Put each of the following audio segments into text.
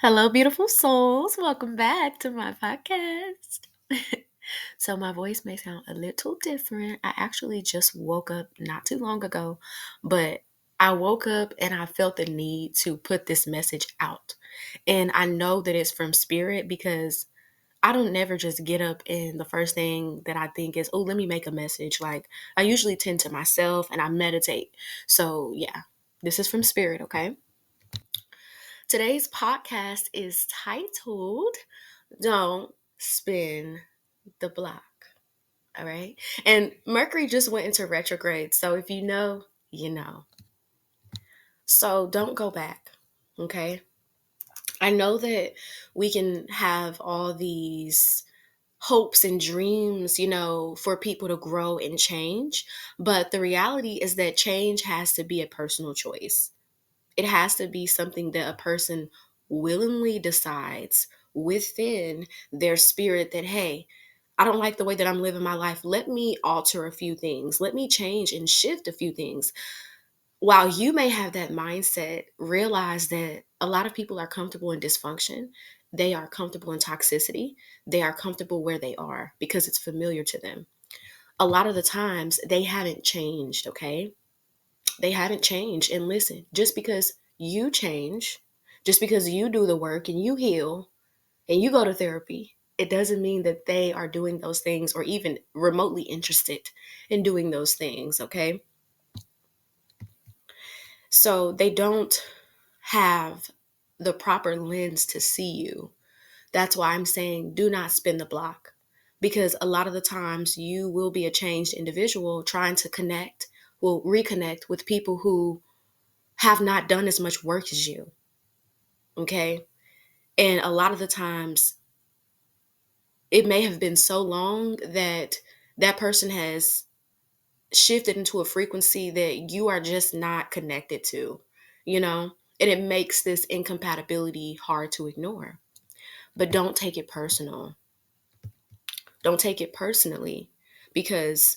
Hello, beautiful souls. Welcome back to my podcast. So, my voice may sound a little different. I actually just woke up not too long ago, but I woke up and I felt the need to put this message out. And I know that it's from spirit because I don't never just get up and the first thing that I think is, oh, let me make a message. Like, I usually tend to myself and I meditate. So, yeah, this is from spirit, okay? Today's podcast is titled Don't Spin the Block. All right. And Mercury just went into retrograde. So if you know, you know. So don't go back. Okay. I know that we can have all these hopes and dreams, for people to grow and change. But the reality is that change has to be a personal choice. It has to be something that a person willingly decides within their spirit that, hey, I don't like the way that I'm living my life. Let me alter a few things. Let me change and shift a few things. While you may have that mindset, realize that a lot of people are comfortable in dysfunction. They are comfortable in toxicity. They are comfortable where they are because it's familiar to them. A lot of the times they haven't changed, okay? They haven't changed. And listen, just because you change, just because you do the work and you heal and you go to therapy, it doesn't mean that they are doing those things or even remotely interested in doing those things, okay? So they don't have the proper lens to see you. That's why I'm saying do not spin the block because a lot of the times you will be a changed individual trying to reconnect with people who have not done as much work as you. Okay. And a lot of the times it may have been so long that that person has shifted into a frequency that you are just not connected to, you know, and it makes this incompatibility hard to ignore. But don't take it personal. Don't take it personally because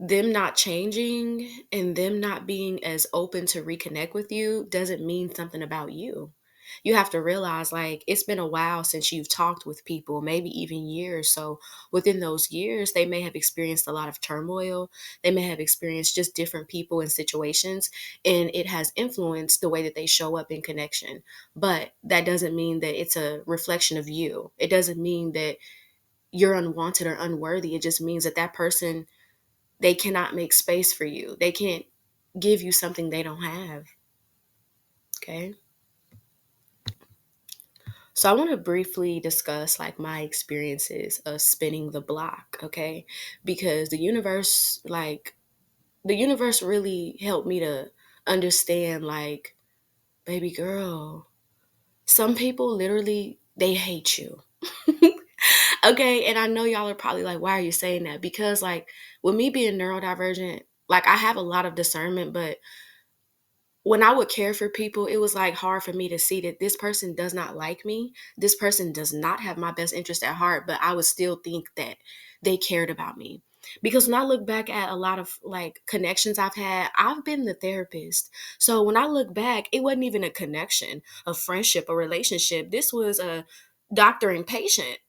them not changing and them not being as open to reconnect with you doesn't mean something about you. You have to realize like it's been a while since you've talked with people, maybe even years. So within those years, they may have experienced a lot of turmoil. They may have experienced just different people and situations, and it has influenced the way that they show up in connection. But that doesn't mean that it's a reflection of you. It doesn't mean that you're unwanted or unworthy. It just means that that person, they cannot make space for you. They can't give you something they don't have. Okay. So I want to briefly discuss like my experiences of spinning the block. Okay. Because the universe really helped me to understand like, baby girl, some people literally, they hate you. Okay. And I know y'all are probably like, why are you saying that? Because like with me being neurodivergent, like I have a lot of discernment, but when I would care for people, it was like hard for me to see that this person does not like me. This person does not have my best interest at heart, but I would still think that they cared about me. Because when I look back at a lot of like connections I've had, I've been the therapist. So when I look back, it wasn't even a connection, a friendship, a relationship. This was a doctor and patient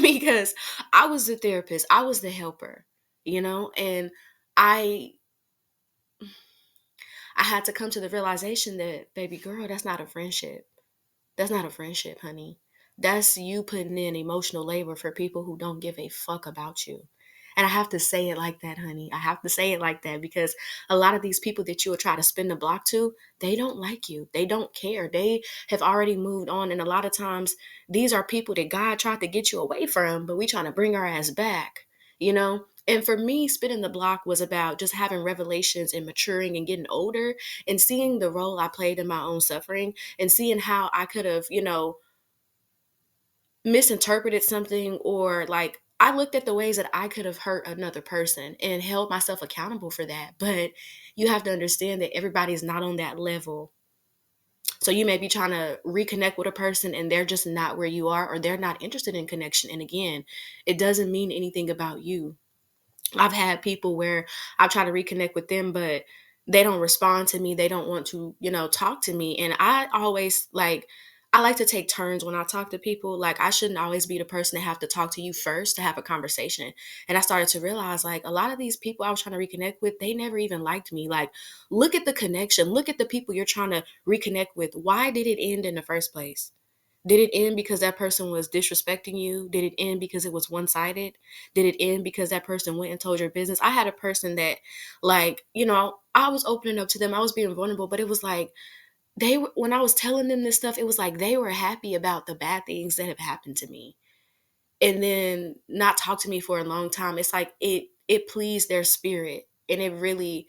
because I was the therapist, I was the helper, and I I had to come to the realization that, baby girl, that's not a friendship. That's not a friendship, honey. That's you putting in emotional labor for people who don't give a fuck about you. And I have to say it like that, honey. I have to say it like that because a lot of these people that you will try to spin the block to, they don't like you. They don't care. They have already moved on. And a lot of times, these are people that God tried to get you away from, but we trying to bring our ass back, you know? And for me, spinning the block was about just having revelations and maturing and getting older and seeing the role I played in my own suffering and seeing how I could have, misinterpreted something or like I looked at the ways that I could have hurt another person and held myself accountable for that. But you have to understand that everybody's not on that level. So you may be trying to reconnect with a person and they're just not where you are or they're not interested in connection. And again, it doesn't mean anything about you. I've had people where I try to reconnect with them, but they don't respond to me. They don't want to, talk to me. And I always like, I like to take turns when I talk to people. Like, I shouldn't always be the person to have to talk to you first to have a conversation. And I started to realize, like, a lot of these people I was trying to reconnect with, they never even liked me. Like, look at the connection. Look at the people you're trying to reconnect with. Why did it end in the first place? Did it end because that person was disrespecting you? Did it end because it was one-sided? Did it end because that person went and told your business? I had a person that, like, I was opening up to them. I was being vulnerable, but it was like, when I was telling them this stuff, it was like they were happy about the bad things that have happened to me, and then not talk to me for a long time. It's like it pleased their spirit, and it really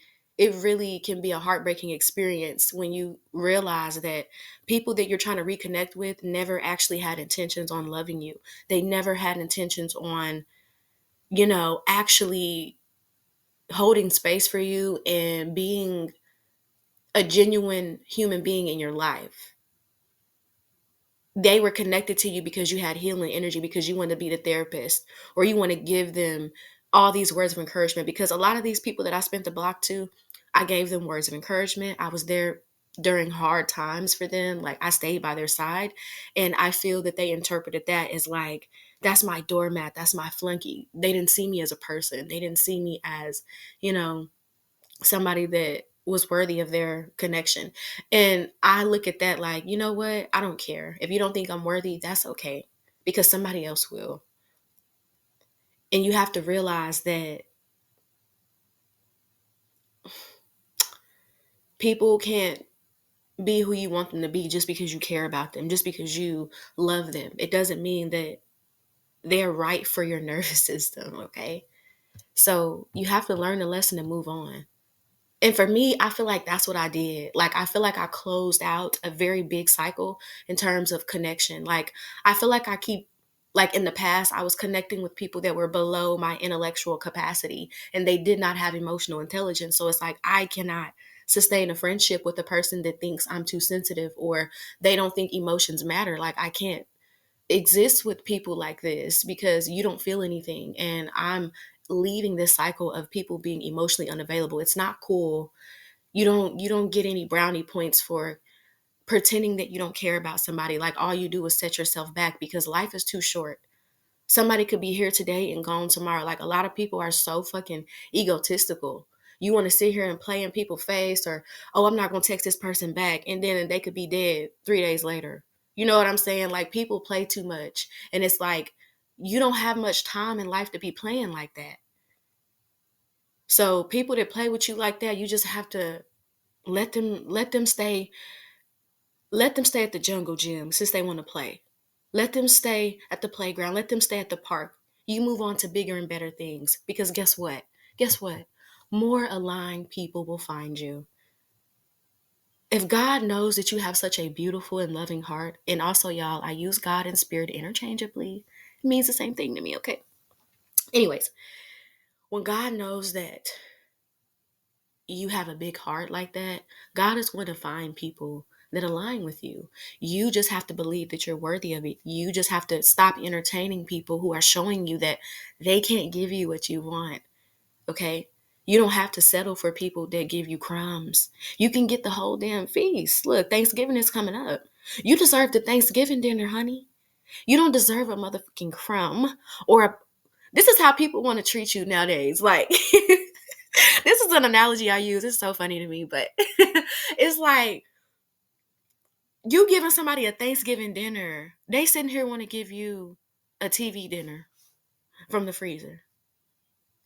can be a heartbreaking experience when you realize that people that you're trying to reconnect with never actually had intentions on loving you. They never had intentions on, actually holding space for you and being a genuine human being in your life. They were connected to you because you had healing energy, because you want to be the therapist, or you want to give them all these words of encouragement. Because a lot of these people that I spent the block to, I gave them words of encouragement. I was there during hard times for them. Like, I stayed by their side. And I feel that they interpreted that as like, that's my doormat. That's my flunky. They didn't see me as a person. They didn't see me as, you know, somebody that was worthy of their connection. And I look at that like, you know what? I don't care. If you don't think I'm worthy, that's okay, because somebody else will. And you have to realize that people can't be who you want them to be just because you care about them, just because you love them. It doesn't mean that they're right for your nervous system, okay? So you have to learn the lesson and move on. And for me, I feel like that's what I did. Like, I feel like I closed out a very big cycle in terms of connection. Like, I feel like like in the past, I was connecting with people that were below my intellectual capacity, and they did not have emotional intelligence. So it's like, I cannot sustain a friendship with a person that thinks I'm too sensitive, or they don't think emotions matter. Like, I can't exist with people like this because you don't feel anything. And I'm leaving this cycle of people being emotionally unavailable. It's not cool. You don't get any brownie points for pretending that you don't care about somebody. Like, all you do is set yourself back, because life is too short. Somebody could be here today and gone tomorrow. Like, a lot of people are so fucking egotistical. You want to sit here and play in people's face, or, oh, I'm not going to text this person back. And then they could be dead 3 days later. You know what I'm saying? Like, people play too much. And it's like, you don't have much time in life to be playing like that. So people that play with you like that, you just have to let them stay at the jungle gym since they want to play. Let them stay at the playground. Let them stay at the park. You move on to bigger and better things, because guess what? Guess what? More aligned people will find you. If God knows that you have such a beautiful and loving heart, and also, y'all, I use God and spirit interchangeably. It means the same thing to me, okay? Anyways, when God knows that you have a big heart like that, God is going to find people that align with you. You just have to believe that you're worthy of it. You just have to stop entertaining people who are showing you that they can't give you what you want. Okay? You don't have to settle for people that give you crumbs. You can get the whole damn feast. Look, Thanksgiving is coming up. You deserve the Thanksgiving dinner, honey. You don't deserve a motherfucking crumb or a. This is how people want to treat you nowadays. Like, this is an analogy I use. It's so funny to me, but it's like, you giving somebody a Thanksgiving dinner, they sitting here want to give you a TV dinner from the freezer.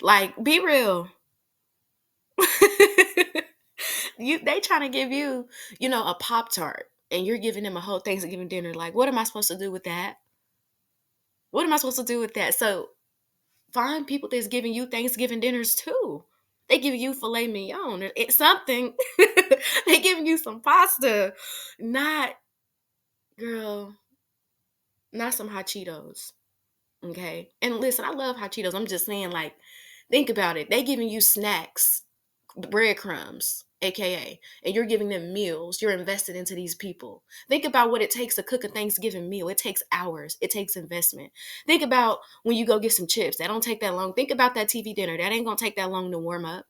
Like, be real. They trying to give you, a Pop-Tart, and you're giving them a whole Thanksgiving dinner. Like, what am I supposed to do with that? What am I supposed to do with that? So find people that's giving you Thanksgiving dinners too. They give you filet mignon or something. They giving you some pasta, not, girl, not some hot Cheetos. Okay. And listen, I love hot Cheetos. I'm just saying, like, think about it. They giving you snacks, breadcrumbs, AKA, and you're giving them meals. You're invested into these people. Think about what it takes to cook a Thanksgiving meal. It takes hours. It takes investment. Think about when you go get some chips. That don't take that long. Think about that TV dinner. That ain't gonna take that long to warm up.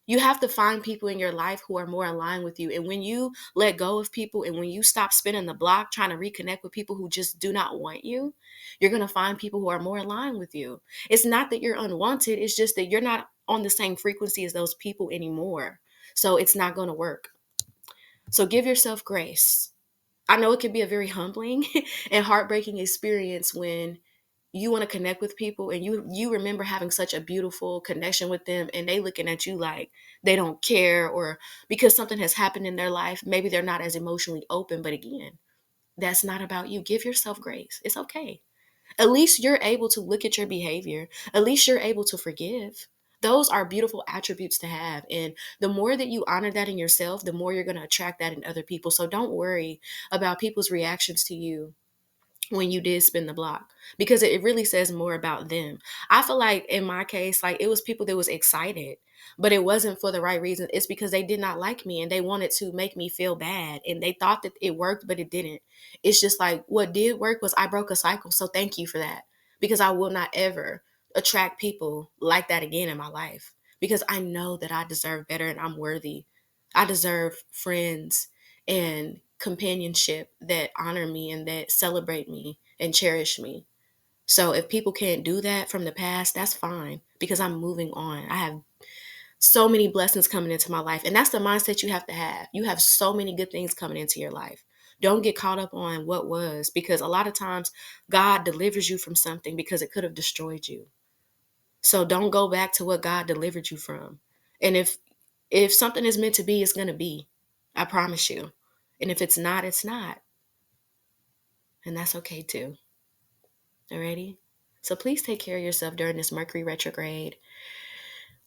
You have to find people in your life who are more aligned with you. And when you let go of people and when you stop spinning the block trying to reconnect with people who just do not want you, you're going to find people who are more aligned with you. It's not that you're unwanted, it's just that you're not on the same frequency as those people anymore. So it's not going to work. So give yourself grace. I know it can be a very humbling and heartbreaking experience when you want to connect with people and you remember having such a beautiful connection with them and they looking at you like they don't care, or because something has happened in their life, maybe they're not as emotionally open. But again, that's not about you. Give yourself grace. It's okay. At least you're able to look at your behavior. At least you're able to forgive. Those are beautiful attributes to have. And the more that you honor that in yourself, the more you're going to attract that in other people. So don't worry about people's reactions to you when you did spin the block, because it really says more about them. I feel like in my case, like it was people that was excited, but it wasn't for the right reason. It's because they did not like me and they wanted to make me feel bad and they thought that it worked, but it didn't. It's just like what did work was I broke a cycle. So thank you for that, because I will not ever attract people like that again in my life, because I know that I deserve better and I'm worthy. I deserve friends and companionship that honor me and that celebrate me and cherish me. So if people can't do that from the past, that's fine, because I'm moving on. I have so many blessings coming into my life. And that's the mindset you have to have. You have so many good things coming into your life. Don't get caught up on what was, because a lot of times God delivers you from something because it could have destroyed you. So don't go back to what God delivered you from. And if something is meant to be, it's going to be. I promise you. And if it's not, it's not. And that's okay too. Alrighty? So please take care of yourself during this Mercury retrograde.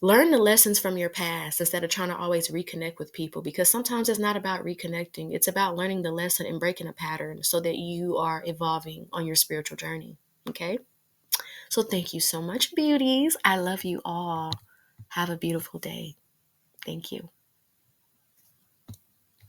Learn the lessons from your past instead of trying to always reconnect with people, because sometimes it's not about reconnecting. It's about learning the lesson and breaking a pattern so that you are evolving on your spiritual journey. Okay? So thank you so much, beauties. I love you all. Have a beautiful day. Thank you.